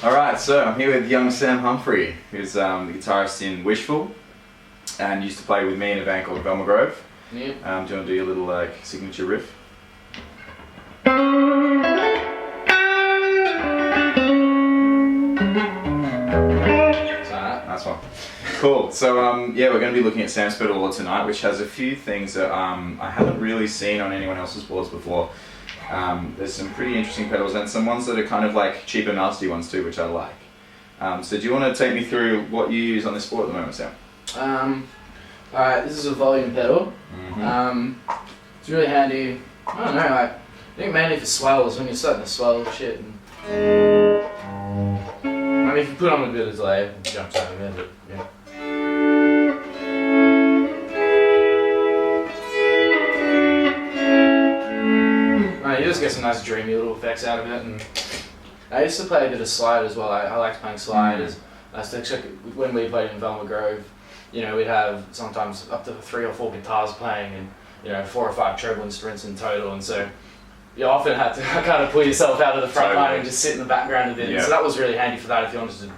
Alright, so I'm here with young Sam Humphrey, who's the guitarist in Wishful and used to play with me in a band called Velma Grove. Yep. Do you want to do your little signature riff? Nice one. Cool. So yeah, we're going to be looking at Sam's pedal board tonight, which has a few things that I haven't really seen on anyone else's boards before. There's some pretty interesting pedals and some ones that are kind of like cheaper, nasty ones too, which I like. So do you want to take me through what you use on this board at the moment, Sam? Alright, this is a volume pedal. It's really handy. I don't know, I think mainly for swells, when you're starting to swell shit. I mean, if you put on a bit of delay, it jumps out of there, but yeah. You just get some nice dreamy little effects out of it, and I used to play a bit of slide as well. I liked playing slide. When we played in Velma Grove, you know, we'd have sometimes up to 3 or 4 guitars playing, and you know, 4 or 5 treble instruments in total, and so you often had to kind of pull yourself out of the front line and just sit in the background a bit. Yeah. So that was really handy for that if you wanted to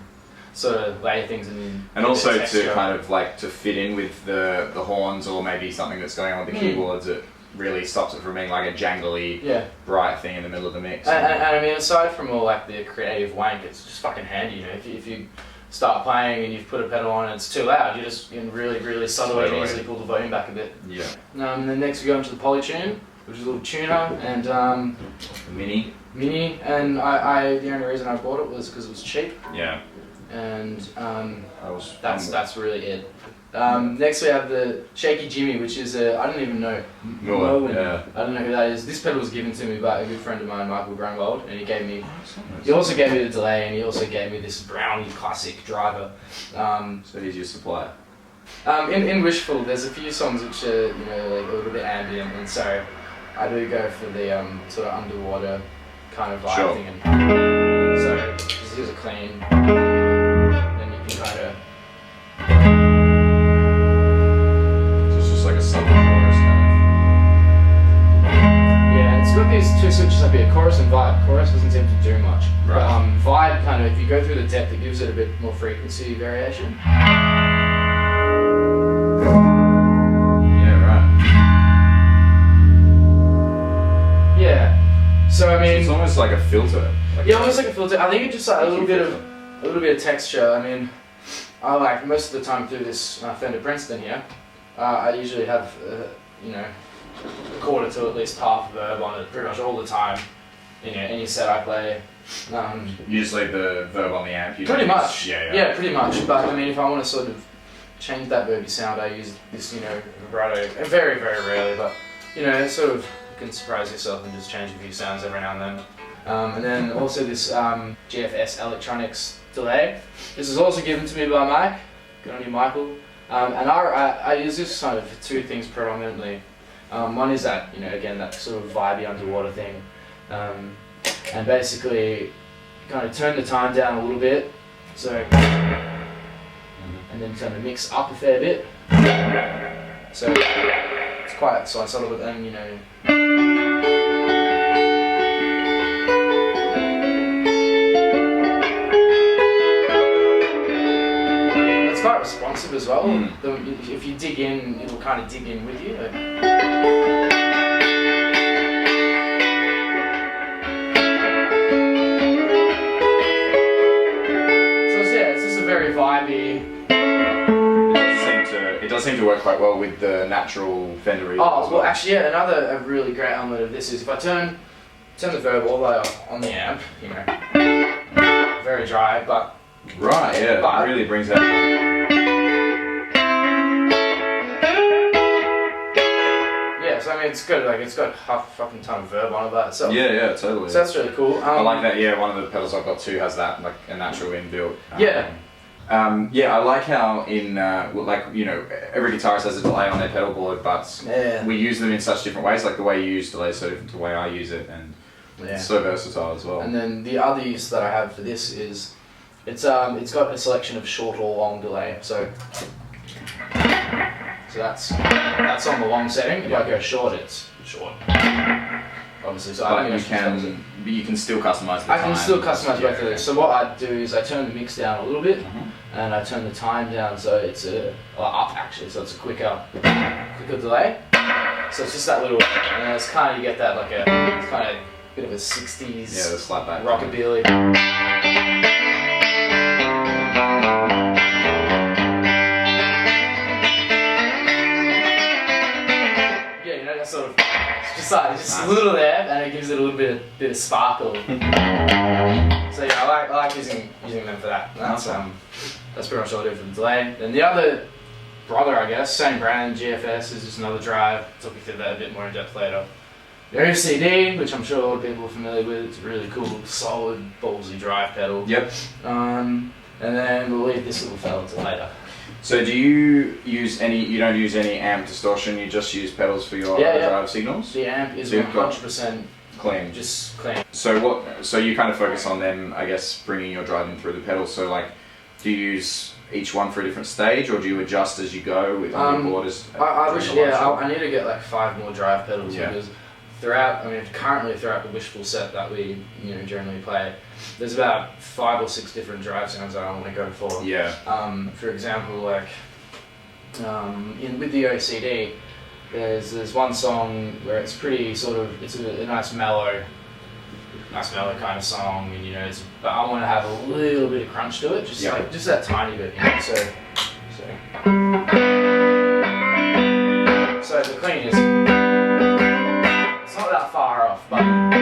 sort of lay things in. And also to kind of like to fit in with the horns or maybe something that's going on with the keyboards. It really stops it from being like a jangly, bright thing in the middle of the mix. And I mean, aside from all like the creative wank, it's just fucking handy, you know. If you start playing and you've put a pedal on and it's too loud, you just can really subtly and easily pull the volume back a bit. Yeah. And then next we go into the PolyTune, which is a little tuner and Mini. And the only reason I bought it was because it was cheap. Yeah. And that's really it. Next we have the Shaky Jimi, which is I don't even know. Moen. Yeah. I don't know who that is. This pedal was given to me by a good friend of mine, Michael Grunwald, and he also gave me the delay, and he also gave me this Brownie classic driver. So he's your supplier. In Wishful, there's a few songs which are, you know, like a little bit ambient, and so I do go for the sort of underwater kind of vibe thing. And so this is a clean. Then you can kind of. These 2 switches up here, chorus and vibe. Chorus doesn't seem to do much. Right. But vibe kind of, if you go through the depth, it gives it a bit more frequency variation. Yeah, right. Yeah. So I mean, it's almost like a filter. Almost like a filter. I think it just like a little bit of texture. I mean, I like most of the time through this Fender Princeton here, I usually have you know, a quarter to at least half verb on it pretty much all the time. You know, any set I play. You just leave the verb on the amp. Pretty much. Yeah, pretty much. But I mean, if I want to sort of change that verby sound, I use this, you know, vibrato. And very rarely, but you know, it's sort of, you can surprise yourself and just change a few sounds every now and then. And then also this GFS Electronics delay. This is also given to me by Mike. Good on you, Michael. And I use this kind of for 2 things predominantly. One is that, you know, again, that sort of vibey underwater thing, and basically kind of turn the time down a little bit, so, and then turn the mix up a fair bit, so it's quite subtle, but then, you know, it's quite responsive as well. If you dig in, it'll kind of dig in with you. It's just a very vibey. It does seem to work quite well with the natural Fender reverb. Oh, well, actually, yeah. Another really great element of this is if I turn the verb all the way up on the amp, you know, very dry, but. Right, yeah, it really brings out. Yeah, so I mean, it's good. Like, it's got half a fucking ton of verb on it by itself. Yeah, totally. So that's really cool. I like that. Yeah, one of the pedals I've got too has that, like a natural inbuilt. Yeah, I like how in like, you know, every guitarist has a delay on their pedal board, but we use them in such different ways. Like the way you use delay is so different to the way I use it, and it's so versatile as well. And then the other use that I have for this is it's got a selection of short or long delay. So that's on the long setting. If I go short, it's short. obviously. So But you can still customize the I time. can still customize both of those. So what I do is I turn the mix down a little bit, and I turn the time down so it's up actually, so it's a quicker delay. So it's just that little, and it's kind of you get that like it's kind of a bit of a 60s the slapback rockabilly. Yeah, you know that sort of just nice. A little there, and it gives it a little bit of sparkle. So yeah, I like using them for that. That's pretty much all I do for the delay. And the other brother, I guess, same brand, GFS, is just another drive. Talk you through that a bit more in depth later. The OCD, which I'm sure a lot of people are familiar with, it's a really cool, solid, ballsy drive pedal. Yep. And then we'll leave this little fella to later. So do you use you don't use any amp distortion, you just use pedals for your drive signals? The amp is 100% clean. Just clean. So you kind of focus on them, I guess, bringing your drive in through the pedals. So like, do you use each one for a different stage, or do you adjust as you go with on your board? I need to get like 5 more drive pedals because currently throughout the Wishful set that we generally play, there's about 5 or 6 different drive sounds that I want to go for. Yeah. For example, like with the OCD, there's one song where it's pretty it's a nice mellow kind of song, and but I want to have a little bit of crunch to it, just that tiny bit, So the clean is it's not that far off, but and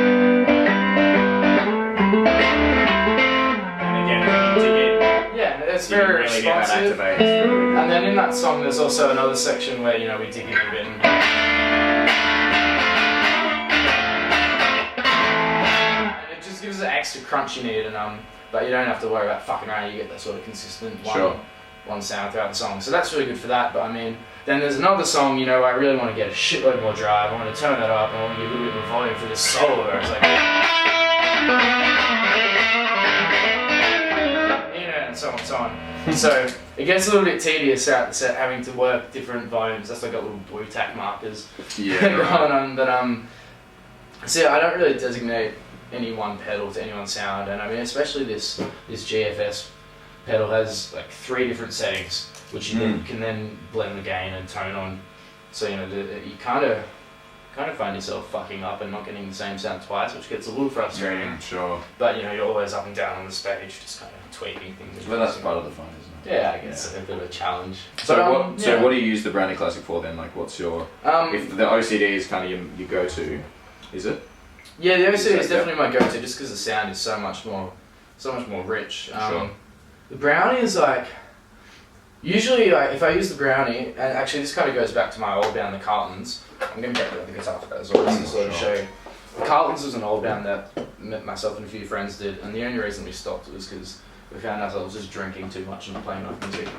again, when you dig in, it's very really responsive. And then in that song, there's also another section where we dig in a bit. Gives it extra crunch you need, but you don't have to worry about fucking around. You get that sort of consistent one sound throughout the song, so that's really good for that. But then there's another song, where I really want to get a shitload more drive. I want to turn that up, and I want to give a little bit more volume for this solo where it's like, and so on and so on. So it gets a little bit tedious throughout the set having to work different volumes. That's like got little blue tack markers going on, but so I don't really designate any one pedal to any one sound, and especially this GFS pedal has like 3 different settings, which you can then blend the gain and tone on. So you kind of find yourself fucking up and not getting the same sound twice, which gets a little frustrating. Sure. But you're always up and down on the stage, just kind of tweaking things. Well, that's part of the fun, isn't it? Yeah, I guess a bit of a challenge. So what do you use the Brownie Classic for then? Like, what's your if the OCD is kind of your go-to, is it? Yeah, the OCD is definitely my go-to, just because the sound is so much more rich. Sure. The Brownie is like, usually if I use the Brownie, and actually this kind of goes back to my old band, the Carltons. I'm going to get the guitar for that as well, just to sort of show you. The Carltons was an old band that myself and a few friends did, and the only reason we stopped was because we found ourselves just drinking too much and playing rock music.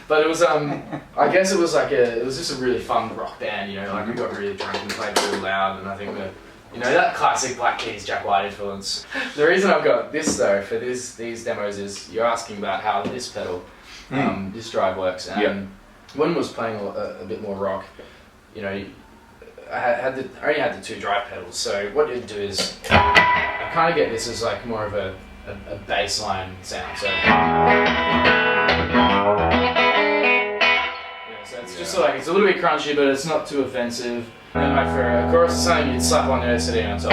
But it was, I guess it was just a really fun rock band, like we got really drunk and played really loud, and I think that classic Black Keys, Jack White influence. The reason I've got this though for these demos is you're asking about how this pedal, this drive works, and when I was playing a bit more rock, I only had the 2 drive pedals. So what you'd do is I kind of get this as like more of a bass line sound. So so it's just like it's a little bit crunchy, but it's not too offensive. And like for a chorus or something, you'd slap on the OCD on top.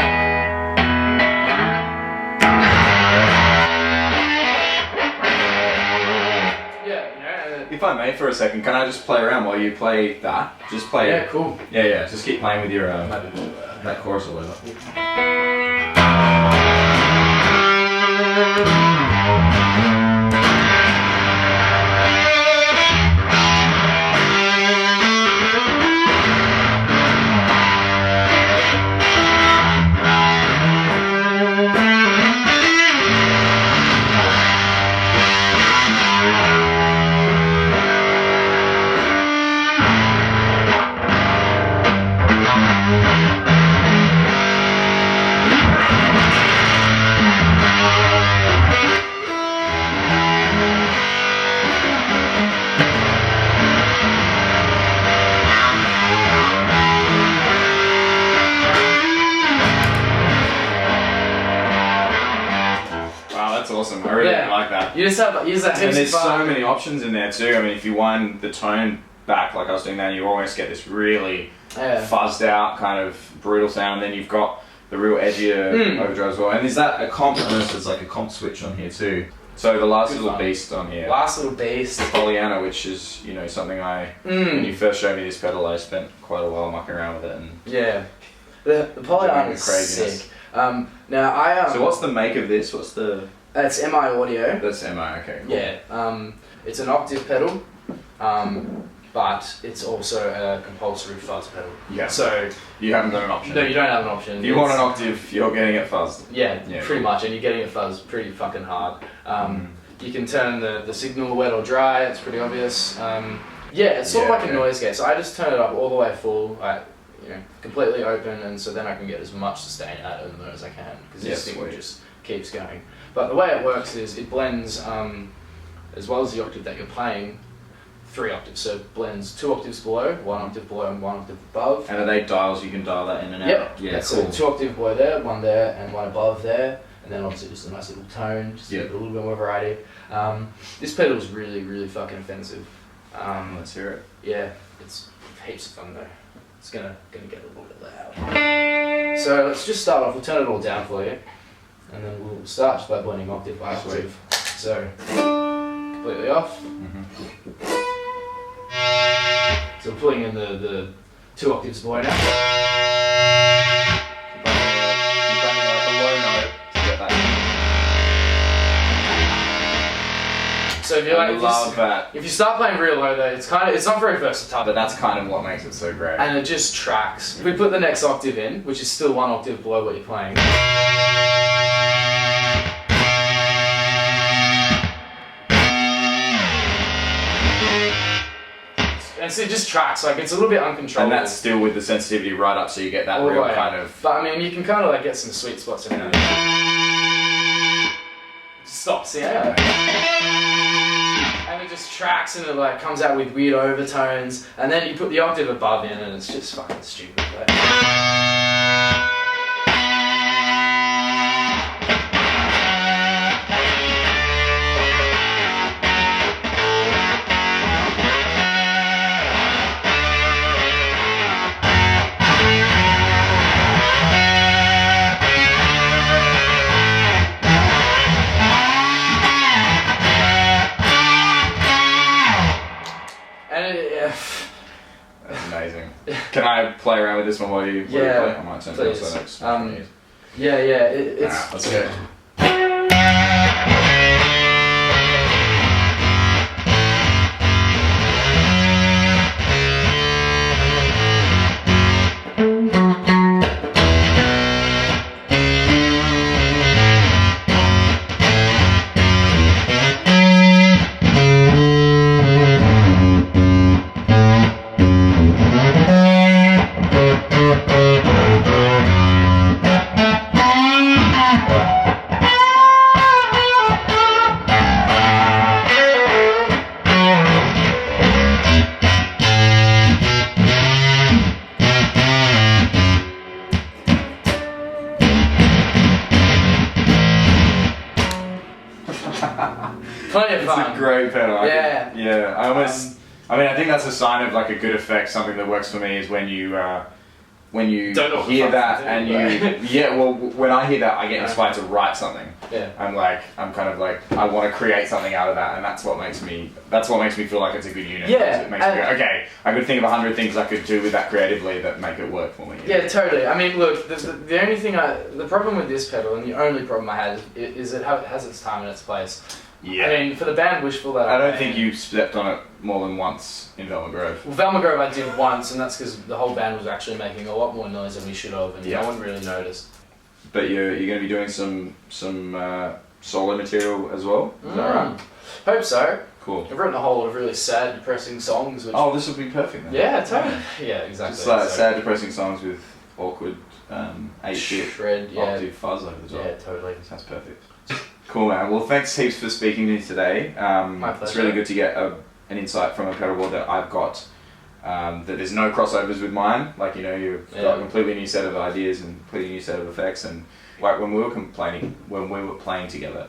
If I may for a second, can I just play around while you play that? Just play. Yeah, cool. Yeah. Just keep playing with your that chorus or whatever. awesome. I really like that. You just use that. And there's so many options in there too. I mean, if you wind the tone back like I was doing then, you almost get this really fuzzed out kind of brutal sound. And then you've got the real edgier overdrive as well. And is that a comp? There's like a comp switch on here too. So the last little beast on here. Last little beast. The Polyanna, which is, you know, something when you first showed me this pedal, I spent quite a while mucking around with it. And the Polyanna is sick. Now so what's the make of this? What's the? It's MI audio. That's MI. Okay. Cool. Yeah. It's an octave pedal. But it's also a compulsory fuzz pedal. Yeah. So you haven't got an option. No, you don't have an option. If you want an octave, you're getting it fuzzed. Yeah, pretty much, and you're getting it fuzzed pretty fucking hard. You can turn the signal wet or dry. It's pretty obvious. It's sort of like a noise gate. So I just turn it up all the way full, like, you know, completely open, and so then I can get as much sustain out of it as I can because this thing just keeps going. But the way it works is it blends as well as the octave that you're playing. 3 octaves, so it blends 2 octaves below, 1 octave below, and 1 octave above. And are they dials you can dial that in and out? Yep. Yeah, cool. So 2 octave below there, 1 there, and 1 above there, and then obviously just a nice little tone, just to give it a little bit more variety. This pedal is really, really fucking offensive. Let's hear it. Yeah, it's heaps of fun though. It's gonna get a little bit loud. So let's just start off. We'll turn it all down for you, and then we'll start just by blending octave by octave. So completely off. So we're putting in the 2 octaves below now. You're banging like a low note to get that. So if you start playing real low though, it's not very versatile. But that's kind of what makes it so great. And it just tracks. If we put the next octave in, which is still 1 octave below what you're playing. And so it just tracks, like it's a little bit uncontrollable. And that's still with the sensitivity right up, so you get that real kind of. But I mean, you can kind of like get some sweet spots in there. Just stops, yeah. And it just tracks and it like comes out with weird overtones, and then you put the octave above in, and it's just fucking stupid. Like. That's amazing. Can I play around with this one while you play? I might turn it so next. It's. Let's go. Plenty of fun. It's a great pedal. I think that's a sign of like a good effect. Something that works for me is when you hear that and when I hear that, I get inspired to write something. Yeah. I'm kind of like, I want to create something out of that, and that's what makes me feel like it's a good unit. Yeah. It makes me go, okay, I could think of 100 things I could do with that creatively that make it work for me. Yeah, totally. I mean, look, the only thing the problem with this pedal, and the only problem I had is it has its time and its place. Yeah. I mean, for the band Wishful that I don't think you stepped on it more than once in Velma Grove. Well, Velma Grove I did once, and that's because the whole band was actually making a lot more noise than we should have, and no one really noticed. But you're going to be doing some solo material as well? Is that right? Hope so. Cool. I've written a whole lot of really sad, depressing songs. Which this will be perfect then. Yeah, totally. Yeah, exactly. Just like sad, depressing songs with awkward 8-bit shred, octave fuzz over the top. Yeah, totally. Sounds perfect. Cool, man. Well, thanks heaps for speaking to me today. My pleasure. It's really good to get an insight from a pedal board that I've got that there's no crossovers with mine. Like, you know, you've got a completely new set of ideas and completely new set of effects. And like when we were playing together,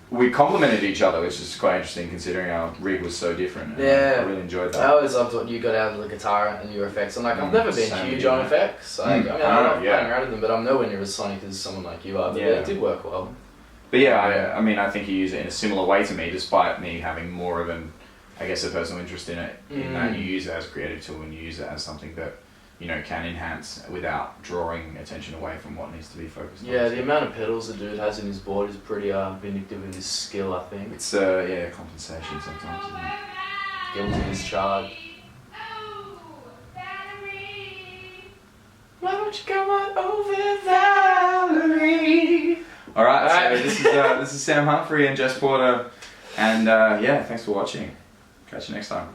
we complemented each other, which is quite interesting considering our rig was so different. And I really enjoyed that. I always loved what you got out of the guitar and your effects. I'm like, I've never been huge on effects. Like, I mean, I love playing around with them, but I'm nowhere near as sonic as someone like you are. But it did work well. But yeah, I mean, I think you use it in a similar way to me, despite me having more of an, I guess, a personal interest in it. In that you use it as a creative tool and you use it as something that, you know, can enhance without drawing attention away from what needs to be focused on. Yeah, the amount of pedals the dude has in his board is pretty vindictive of his skill, I think. It's compensation sometimes, isn't it? Guilty of his charge. Why don't you come on over, Valerie? All right, so this is Sam Humphrey and Jess Porter, and thanks for watching. Catch you next time.